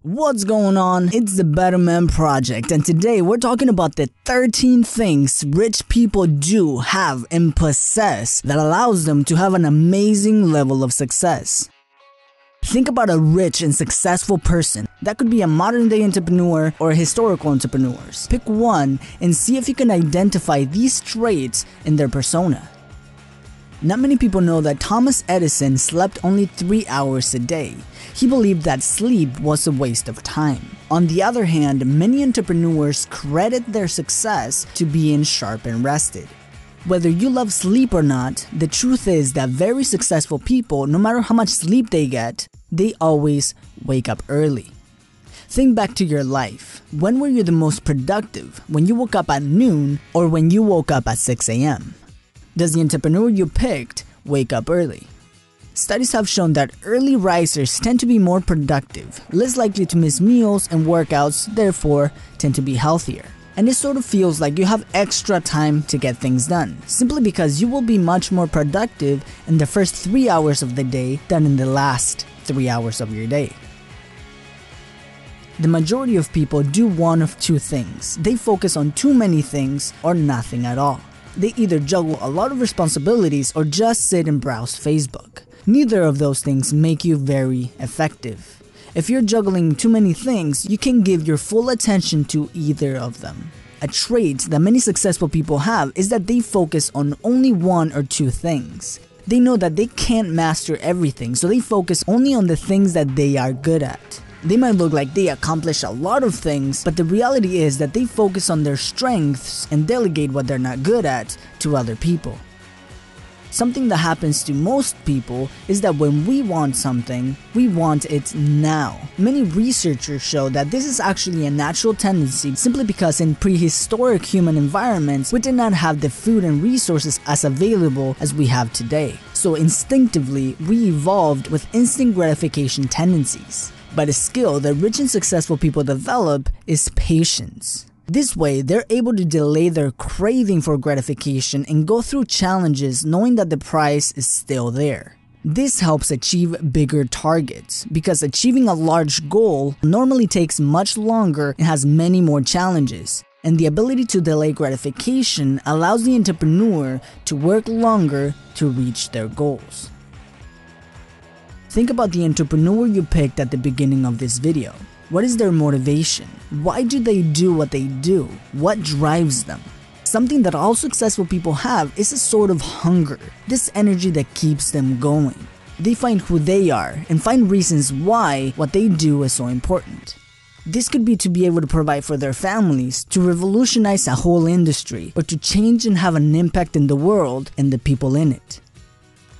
What's going on? It's the Better Man Project, and today we're talking about the 13 things rich people do, have, and possess that allows them to have an amazing level of success. Think about a rich and successful person. That could be a modern day entrepreneur or historical entrepreneurs. Pick one and see if you can identify these traits in their persona. Not many people know that Thomas Edison slept only 3 hours a day. He believed that sleep was a waste of time. On the other hand, many entrepreneurs credit their success to being sharp and rested. Whether you love sleep or not, the truth is that very successful people, no matter how much sleep they get, they always wake up early. Think back to your life. When were you the most productive? When you woke up at noon or when you woke up at 6 a.m.? Does the entrepreneur you picked wake up early? Studies have shown that early risers tend to be more productive, less likely to miss meals and workouts, therefore tend to be healthier. And it sort of feels like you have extra time to get things done, simply because you will be much more productive in the first 3 hours of the day than in the last 3 hours of your day. The majority of people do one of two things. They focus on too many things or nothing at all. They either juggle a lot of responsibilities or just sit and browse Facebook. Neither of those things make you very effective. If you're juggling too many things, you can give your full attention to either of them. A trait that many successful people have is that they focus on only one or two things. They know that they can't master everything, so they focus only on the things that they are good at. They might look like they accomplish a lot of things, but the reality is that they focus on their strengths and delegate what they're not good at to other people. Something that happens to most people is that when we want something, we want it now. Many researchers show that this is actually a natural tendency simply because in prehistoric human environments, we did not have the food and resources as available as we have today. So instinctively, we evolved with instant gratification tendencies. But a skill that rich and successful people develop is patience. This way, they're able to delay their craving for gratification and go through challenges knowing that the prize is still there. This helps achieve bigger targets, because achieving a large goal normally takes much longer and has many more challenges. And the ability to delay gratification allows the entrepreneur to work longer to reach their goals. Think about the entrepreneur you picked at the beginning of this video. What is their motivation? Why do they do what they do? What drives them? Something that all successful people have is a sort of hunger, this energy that keeps them going. They find who they are and find reasons why what they do is so important. This could be to be able to provide for their families, to revolutionize a whole industry, or to change and have an impact in the world and the people in it.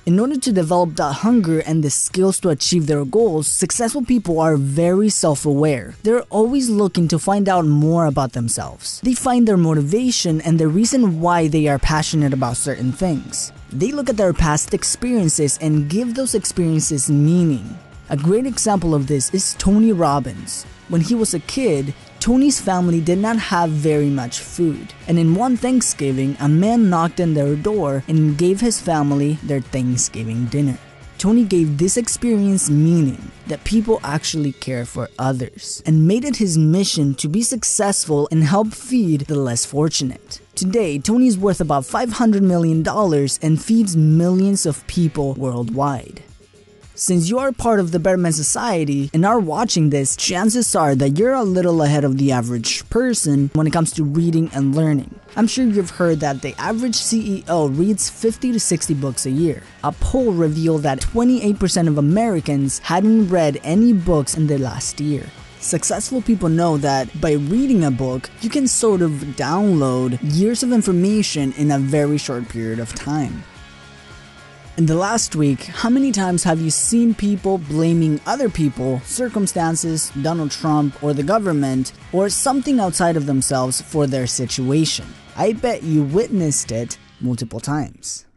In order to develop that hunger and the skills to achieve their goals, successful people are very self-aware. They're always looking to find out more about themselves. They find their motivation and the reason why they are passionate about certain things. They look at their past experiences and give those experiences meaning. A great example of this is Tony Robbins. When he was a kid, Tony's family did not have very much food, and in one Thanksgiving, a man knocked on their door and gave his family their Thanksgiving dinner. Tony gave this experience meaning, that people actually care for others, and made it his mission to be successful and help feed the less fortunate. Today, Tony is worth about $500 million and feeds millions of people worldwide. Since you are part of the Better Man Society and are watching this, chances are that you're a little ahead of the average person when it comes to reading and learning. I'm sure you've heard that the average CEO reads 50 to 60 books a year. A poll revealed that 28% of Americans hadn't read any books in the last year. Successful people know that by reading a book, you can sort of download years of information in a very short period of time. In the last week, how many times have you seen people blaming other people, circumstances, Donald Trump, or the government, or something outside of themselves for their situation? I bet you witnessed it multiple times.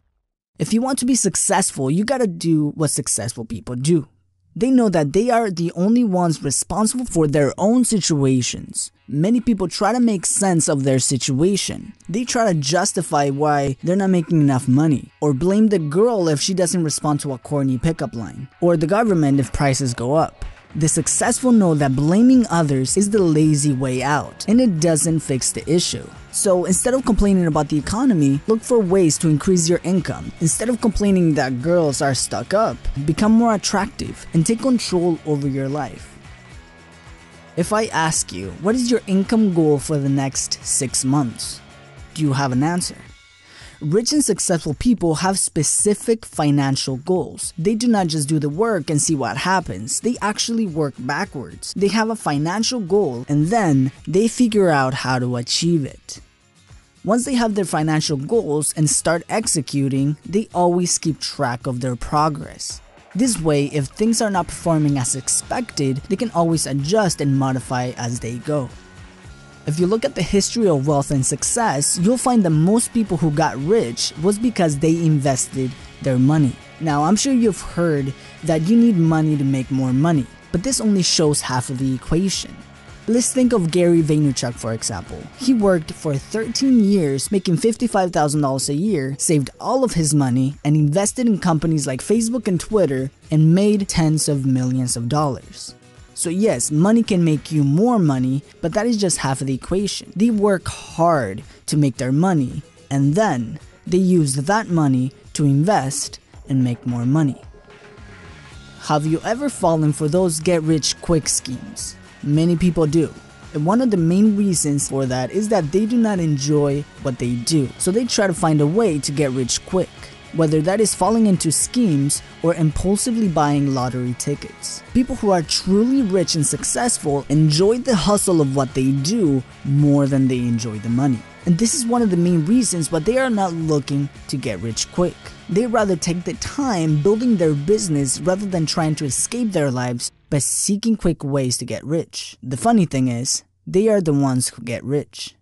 If you want to be successful, you gotta do what successful people do. They know that they are the only ones responsible for their own situations. Many people try to make sense of their situation. They try to justify why they're not making enough money, or blame the girl if she doesn't respond to a corny pickup line, or the government if prices go up. The successful know that blaming others is the lazy way out, and it doesn't fix the issue. So instead of complaining about the economy, look for ways to increase your income. Instead of complaining that girls are stuck up, become more attractive and take control over your life. If I ask you, what is your income goal for the next 6 months? Do you have an answer? Rich and successful people have specific financial goals. They do not just do the work and see what happens. They actually work backwards. They have a financial goal and then they figure out how to achieve it. Once they have their financial goals and start executing, they always keep track of their progress. This way, if things are not performing as expected, they can always adjust and modify as they go. If you look at the history of wealth and success, you'll find that most people who got rich was because they invested their money. Now, I'm sure you've heard that you need money to make more money, but this only shows half of the equation. Let's think of Gary Vaynerchuk, for example. He worked for 13 years, making $55,000 a year, saved all of his money, and invested in companies like Facebook and Twitter, and made tens of millions of dollars. So yes, money can make you more money, but that is just half of the equation. They work hard to make their money, and then they use that money to invest and make more money. Have you ever fallen for those get-rich-quick schemes? Many people do. And one of the main reasons for that is that they do not enjoy what they do, so they try to find a way to get rich quick. Whether that is falling into schemes or impulsively buying lottery tickets. People who are truly rich and successful enjoy the hustle of what they do more than they enjoy the money. And this is one of the main reasons why they are not looking to get rich quick. They rather take the time building their business rather than trying to escape their lives by seeking quick ways to get rich. The funny thing is, they are the ones who get rich.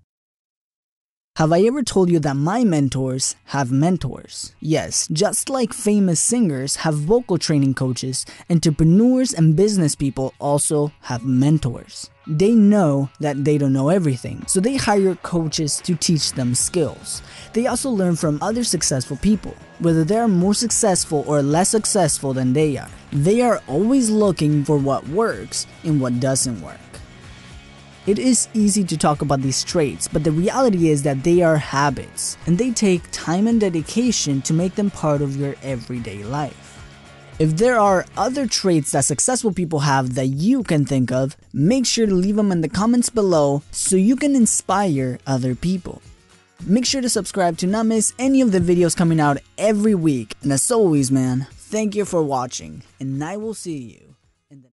Have I ever told you that my mentors have mentors? Yes, just like famous singers have vocal training coaches, entrepreneurs and business people also have mentors. They know that they don't know everything, so they hire coaches to teach them skills. They also learn from other successful people, whether they are more successful or less successful than they are. They are always looking for what works and what doesn't work. It is easy to talk about these traits, but the reality is that they are habits, and they take time and dedication to make them part of your everyday life. If there are other traits that successful people have that you can think of, make sure to leave them in the comments below so you can inspire other people. Make sure to subscribe to not miss any of the videos coming out every week. And as always, man, thank you for watching, and I will see you